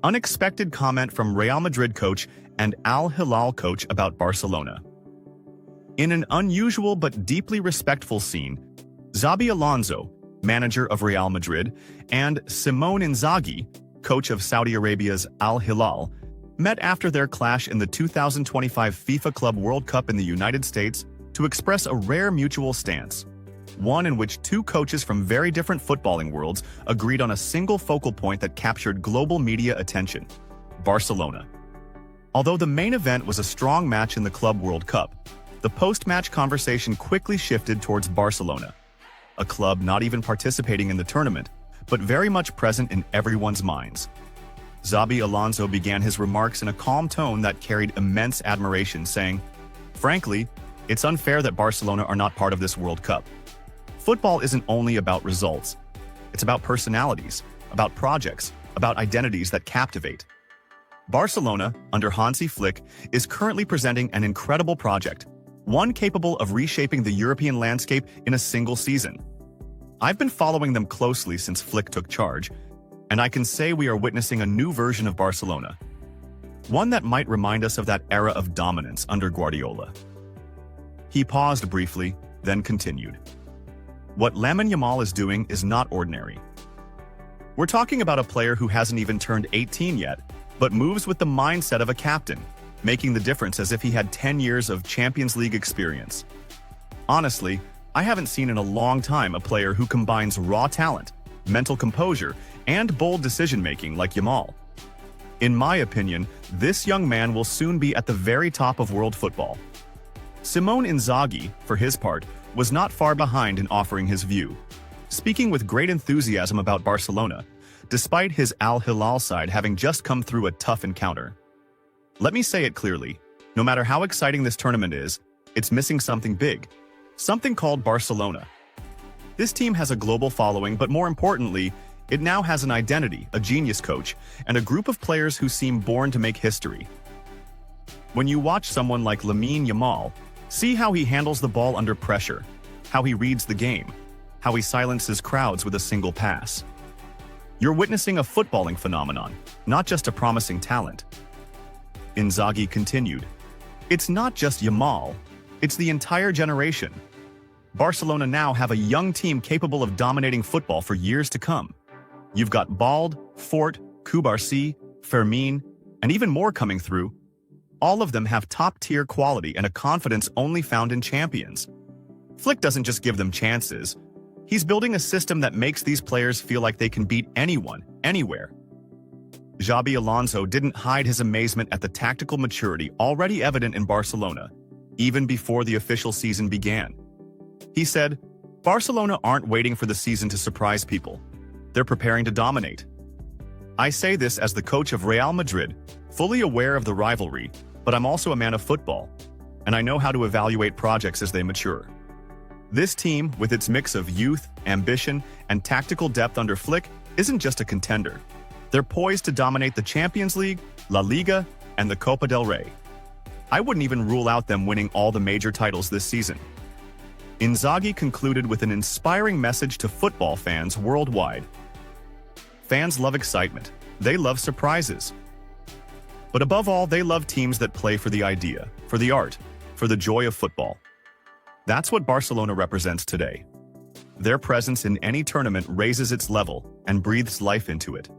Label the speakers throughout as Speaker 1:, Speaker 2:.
Speaker 1: Unexpected comment from Real Madrid coach and Al Hilal coach about Barcelona. In an unusual but deeply respectful scene, Xabi Alonso, manager of Real Madrid, and Simone Inzaghi, coach of Saudi Arabia's Al Hilal, met after their clash in the 2025 FIFA Club World Cup in the United States to express a rare mutual stance, one in which two coaches from very different footballing worlds agreed on a single focal point that captured global media attention: Barcelona. Although the main event was a strong match in the Club World Cup, the post-match conversation quickly shifted towards Barcelona, a club not even participating in the tournament, but very much present in everyone's minds. Xabi Alonso began his remarks in a calm tone that carried immense admiration, saying, "Frankly, it's unfair that Barcelona are not part of this World Cup. Football isn't only about results. It's about personalities, about projects, about identities that captivate. Barcelona, under Hansi Flick, is currently presenting an incredible project, one capable of reshaping the European landscape in a single season. I've been following them closely since Flick took charge, and I can say we are witnessing a new version of Barcelona, one that might remind us of that era of dominance under Guardiola." He paused briefly, then continued. "What Lamine Yamal is doing is not ordinary. We're talking about a player who hasn't even turned 18 yet, but moves with the mindset of a captain, making the difference as if he had 10 years of Champions League experience. Honestly, I haven't seen in a long time a player who combines raw talent, mental composure, and bold decision-making like Yamal. In my opinion, this young man will soon be at the very top of world football." Simone Inzaghi, for his part, was not far behind in offering his view, speaking with great enthusiasm about Barcelona, despite his Al Hilal side having just come through a tough encounter. "Let me say it clearly, no matter how exciting this tournament is, it's missing something big, something called Barcelona. This team has a global following, but more importantly, it now has an identity, a genius coach, and a group of players who seem born to make history. When you watch someone like Lamine Yamal, see how he handles the ball under pressure, how he reads the game, how he silences crowds with a single pass. You're witnessing a footballing phenomenon, not just a promising talent." Inzaghi continued, "It's not just Yamal, it's the entire generation. Barcelona now have a young team capable of dominating football for years to come. You've got Bald, Fort, Kubarsi, Fermin, and even more coming through. All of them have top-tier quality and a confidence only found in champions. Flick doesn't just give them chances. He's building a system that makes these players feel like they can beat anyone, anywhere." Xabi Alonso didn't hide his amazement at the tactical maturity already evident in Barcelona, even before the official season began. He said, "Barcelona aren't waiting for the season to surprise people. They're preparing to dominate. I say this as the coach of Real Madrid, fully aware of the rivalry, but I'm also a man of football, and I know how to evaluate projects as they mature. This team, with its mix of youth, ambition, and tactical depth under Flick, isn't just a contender. They're poised to dominate the Champions League, La Liga, and the Copa del Rey. I wouldn't even rule out them winning all the major titles this season." Inzaghi concluded with an inspiring message to football fans worldwide. Fans love excitement. They love surprises. But above all, they love teams that play for the idea, for the art, for the joy of football. That's what Barcelona represents today. Their presence in any tournament raises its level and breathes life into it.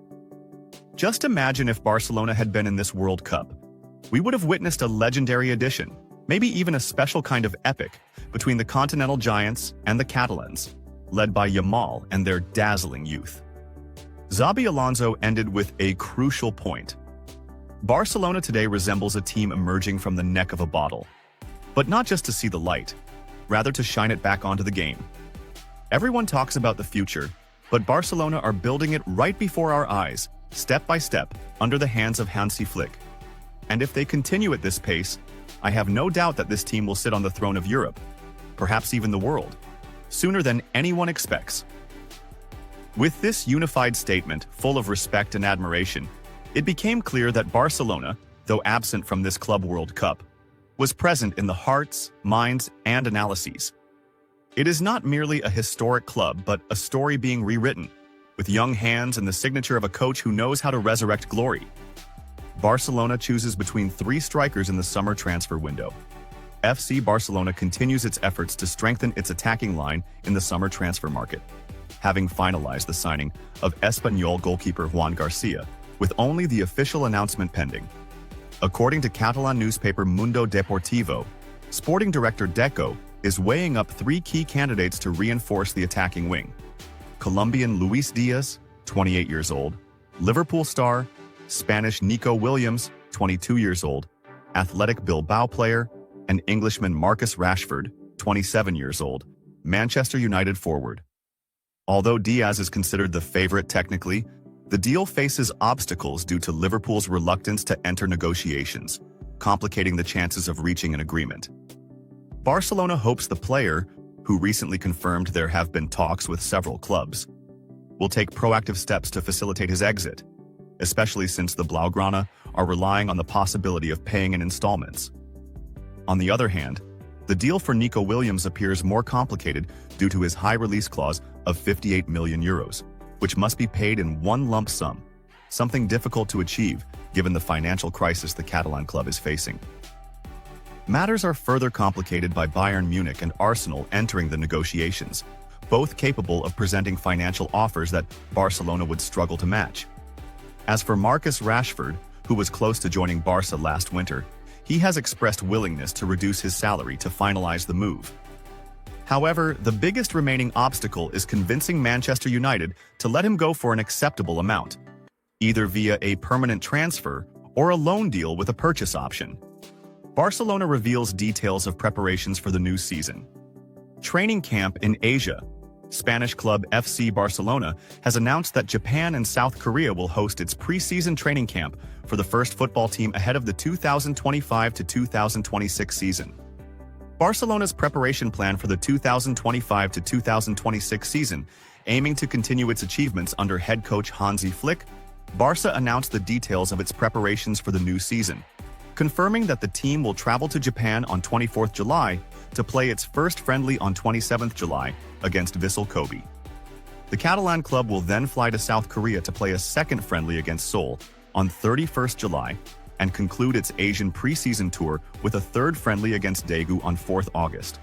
Speaker 1: Just imagine if Barcelona had been in this World Cup. We would have witnessed a legendary edition, maybe even a special kind of epic, between the continental giants and the Catalans, led by Yamal and their dazzling youth. Xabi Alonso ended with a crucial point. Barcelona today resembles a team emerging from the neck of a bottle, but not just to see the light, rather to shine it back onto the game. Everyone talks about the future, but Barcelona are building it right before our eyes, step by step, under the hands of Hansi Flick. And if they continue at this pace, I have no doubt that this team will sit on the throne of Europe, perhaps even the world, sooner than anyone expects. With this unified statement, full of respect and admiration, it became clear that Barcelona, though absent from this Club World Cup, was present in the hearts, minds, and analyses. It is not merely a historic club, but a story being rewritten, with young hands and the signature of a coach who knows how to resurrect glory. Barcelona chooses between three strikers in the summer transfer window. FC Barcelona continues its efforts to strengthen its attacking line in the summer transfer market, having finalized the signing of Espanyol goalkeeper Juan Garcia, with only the official announcement pending. According to Catalan newspaper Mundo Deportivo, sporting director Deco is weighing up three key candidates to reinforce the attacking wing: Colombian Luis Diaz, 28 years old, Liverpool star, Spanish Nico Williams, 22 years old, Athletic Bilbao player, and Englishman Marcus Rashford, 27 years old, Manchester United forward. Although Diaz is considered the favorite technically, the deal faces obstacles due to Liverpool's reluctance to enter negotiations, complicating the chances of reaching an agreement. Barcelona hopes the player, who recently confirmed there have been talks with several clubs, will take proactive steps to facilitate his exit, especially since the Blaugrana are relying on the possibility of paying in installments. On the other hand, the deal for Nico Williams appears more complicated due to his high release clause of 58 million euros, which must be paid in one lump sum, something difficult to achieve given the financial crisis the Catalan club is facing. Matters are further complicated by Bayern Munich and Arsenal entering the negotiations, both capable of presenting financial offers that Barcelona would struggle to match. As for Marcus Rashford, who was close to joining Barca last winter, he has expressed willingness to reduce his salary to finalize the move. However, the biggest remaining obstacle is convincing Manchester United to let him go for an acceptable amount, either via a permanent transfer or a loan deal with a purchase option. Barcelona reveals details of preparations for the new season. Training camp in Asia. Spanish club FC Barcelona has announced that Japan and South Korea will host its pre-season training camp for the first football team ahead of the 2025 to 2026 season. Barcelona's preparation plan for the 2025 to 2026 season, aiming to continue its achievements under head coach Hansi Flick, Barca announced the details of its preparations for the new season, confirming that the team will travel to Japan on 24th July to play its first friendly on 27th July against Vissel Kobe. The Catalan club will then fly to South Korea to play a second friendly against Seoul on 31st July and conclude its Asian preseason tour with a third friendly against Daegu on 4th August.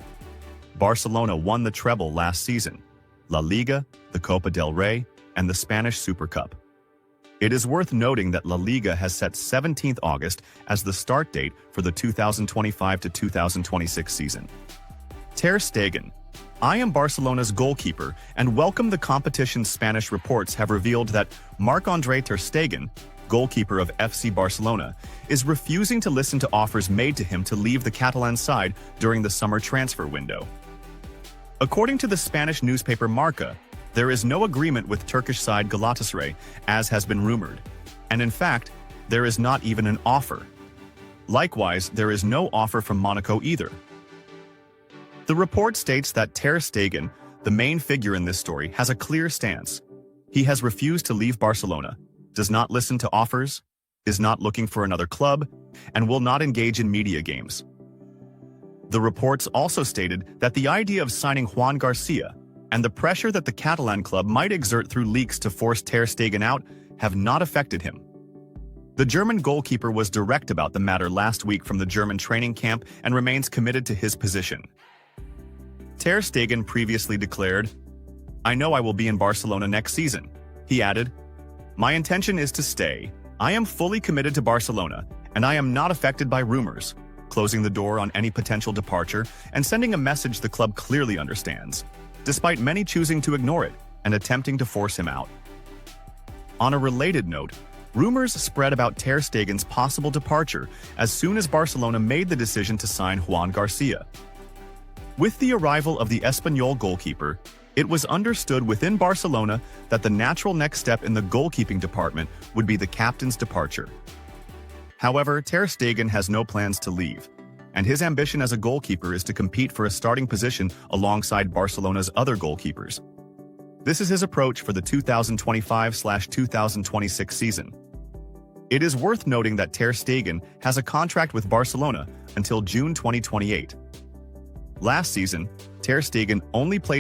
Speaker 1: Barcelona won the treble last season: La Liga, the Copa del Rey, and the Spanish Super Cup. It is worth noting that La Liga has set 17th August as the start date for the 2025 to 2026 season. Ter Stegen. I am Barcelona's goalkeeper and welcome the competition. Spanish reports have revealed that Marc-André Ter Stegen, goalkeeper of FC Barcelona, is refusing to listen to offers made to him to leave the Catalan side during the summer transfer window. According to the Spanish newspaper Marca, there is no agreement with Turkish side Galatasaray, as has been rumored, and in fact, there is not even an offer. Likewise, there is no offer from Monaco either. The report states that Ter Stegen, the main figure in this story, has a clear stance. He has refused to leave Barcelona, does not listen to offers, is not looking for another club, and will not engage in media games. The reports also stated that the idea of signing Juan Garcia and the pressure that the Catalan club might exert through leaks to force Ter Stegen out have not affected him. The German goalkeeper was direct about the matter last week from the German training camp and remains committed to his position. Ter Stegen previously declared, "I know I will be in Barcelona next season." He added, "My intention is to stay. I am fully committed to Barcelona, and I am not affected by rumors," closing the door on any potential departure and sending a message the club clearly understands, despite many choosing to ignore it and attempting to force him out. On a related note, rumors spread about Ter Stegen's possible departure as soon as Barcelona made the decision to sign Juan Garcia. With the arrival of the Espanyol goalkeeper, it was understood within Barcelona that the natural next step in the goalkeeping department would be the captain's departure. However, Ter Stegen has no plans to leave, and his ambition as a goalkeeper is to compete for a starting position alongside Barcelona's other goalkeepers. This is his approach for the 2025/2026 season. It is worth noting that Ter Stegen has a contract with Barcelona until June 2028. Last season, Ter Stegen only played